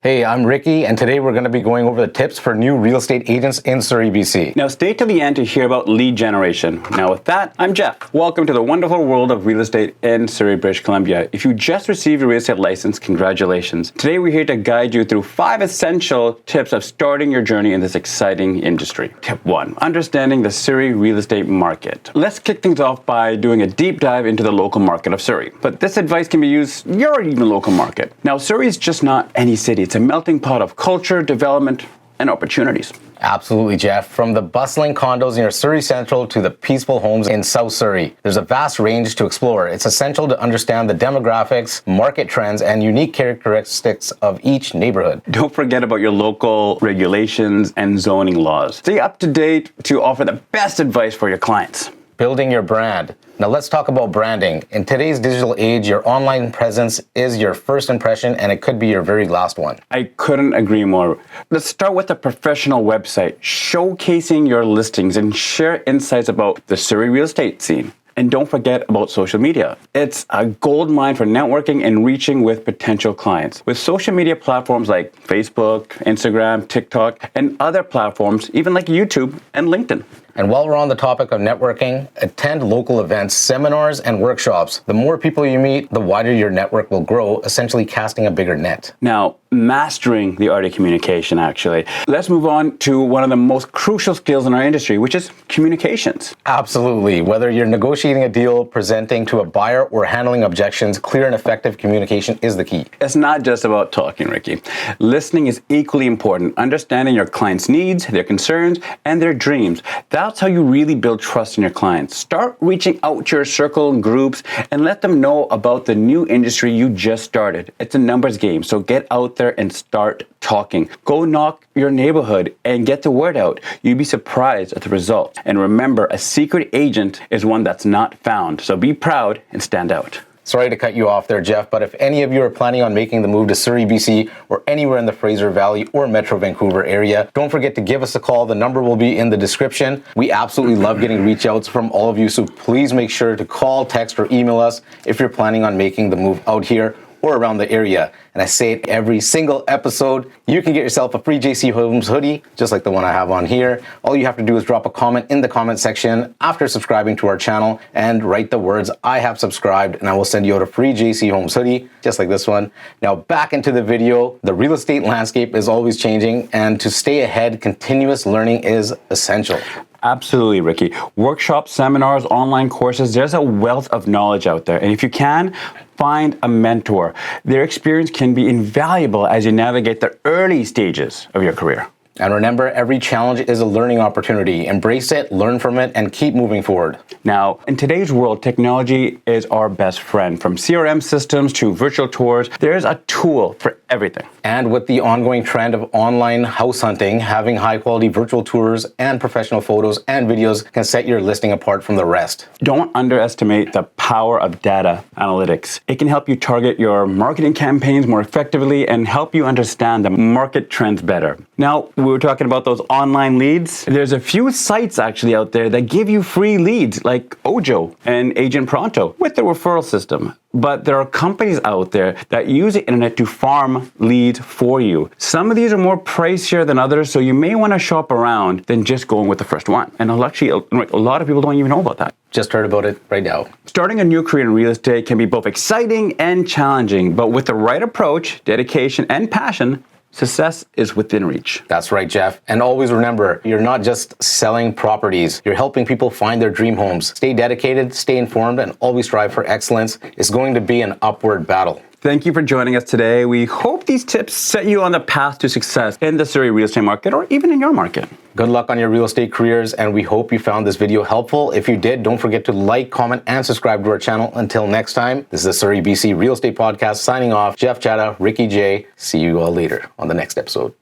Hey, I'm Ricky, and today we're going to be going over the tips for new real estate agents in Surrey BC. Now stay to the end to hear about lead generation. Now with that, I'm Jeff. Welcome to the wonderful world of real estate in Surrey, British Columbia. If you just received your real estate license, congratulations. Today we're here to guide you through 5 essential tips of starting your journey in this exciting industry. Tip 1, understanding the Surrey real estate market. Let's kick things off by doing a deep dive into the local market of Surrey. But this advice can be used your even local market. Now Surrey is just not any city. It's a melting pot of culture, development, and opportunities. Absolutely, Jeff. From the bustling condos near Surrey Central to the peaceful homes in South Surrey, there's a vast range to explore. It's essential to understand the demographics, market trends, and unique characteristics of each neighborhood. Don't forget about your local regulations and zoning laws. Stay up to date to offer the best advice for your clients. Building your brand. Now let's talk about branding. In today's digital age, your online presence is your first impression and it could be your very last one. I couldn't agree more. Let's start with a professional website, showcasing your listings and share insights about the Surrey real estate scene. And don't forget about social media. It's a gold mine for networking and reaching with potential clients. With social media platforms like Facebook, Instagram, TikTok, and other platforms, even like YouTube and LinkedIn. And while we're on the topic of networking, attend local events, seminars, and workshops. The more people you meet, the wider your network will grow, essentially casting a bigger net. Now, mastering the art of communication, actually. Let's move on to one of the most crucial skills in our industry, which is communications. Absolutely. Whether you're negotiating a deal, presenting to a buyer, or handling objections, clear and effective communication is the key. It's not just about talking, Ricky. Listening is equally important. Understanding your clients' needs, their concerns, and their dreams. That's how you really build trust in your clients. Start reaching out to your circle and groups and let them know about the new industry you just started. It's a numbers game, so get out there and start talking. Go knock your neighborhood and get the word out. You'd be surprised at the results. And remember, a secret agent is one that's not found. So be proud and stand out. Sorry to cut you off there, Jeff, but if any of you are planning on making the move to Surrey, BC, or anywhere in the Fraser Valley or Metro Vancouver area, don't forget to give us a call. The number will be in the description. We absolutely love getting reach outs from all of you, so please make sure to call, text, or email us if you're planning on making the move out here or around the area. And I say it every single episode, you can get yourself a free JC Homes hoodie, just like the one I have on here. All you have to do is drop a comment in the comment section after subscribing to our channel and write the words, "I have subscribed," and I will send you out a free JC Homes hoodie, just like this one. Now back into the video. The real estate landscape is always changing, and to stay ahead, continuous learning is essential. Absolutely, Ricky. Workshops, seminars, online courses, there's a wealth of knowledge out there. And if you can, find a mentor. Their experience can be invaluable as you navigate the early stages of your career. And remember, every challenge is a learning opportunity. Embrace it, learn from it, and keep moving forward. Now, in today's world, technology is our best friend. From CRM systems to virtual tours, there's a tool for everything. And with the ongoing trend of online house hunting, having high-quality virtual tours and professional photos and videos can set your listing apart from the rest. Don't underestimate the power of data analytics. It can help you target your marketing campaigns more effectively and help you understand the market trends better. Now, we were talking about those online leads. There's a few sites actually out there that give you free leads like Ojo and Agent Pronto with the referral system. But there are companies out there that use the internet to farm leads for you. Some of these are more pricier than others, so you may want to shop around than just going with the first one. And actually, a lot of people don't even know about that. Just heard about it right now. Starting a new career in real estate can be both exciting and challenging, but with the right approach, dedication, and passion, success is within reach. That's right, Jeff. And always remember, you're not just selling properties. You're helping people find their dream homes. Stay dedicated, stay informed, and always strive for excellence. It's going to be an upward battle. Thank you for joining us today. We hope these tips set you on the path to success in the Surrey real estate market or even in your market. Good luck on your real estate careers, and we hope you found this video helpful. If you did, don't forget to like, comment, and subscribe to our channel. Until next time, this is the Surrey BC Real Estate Podcast signing off. Jeff Chadha, Ricky J. See you all later on the next episode.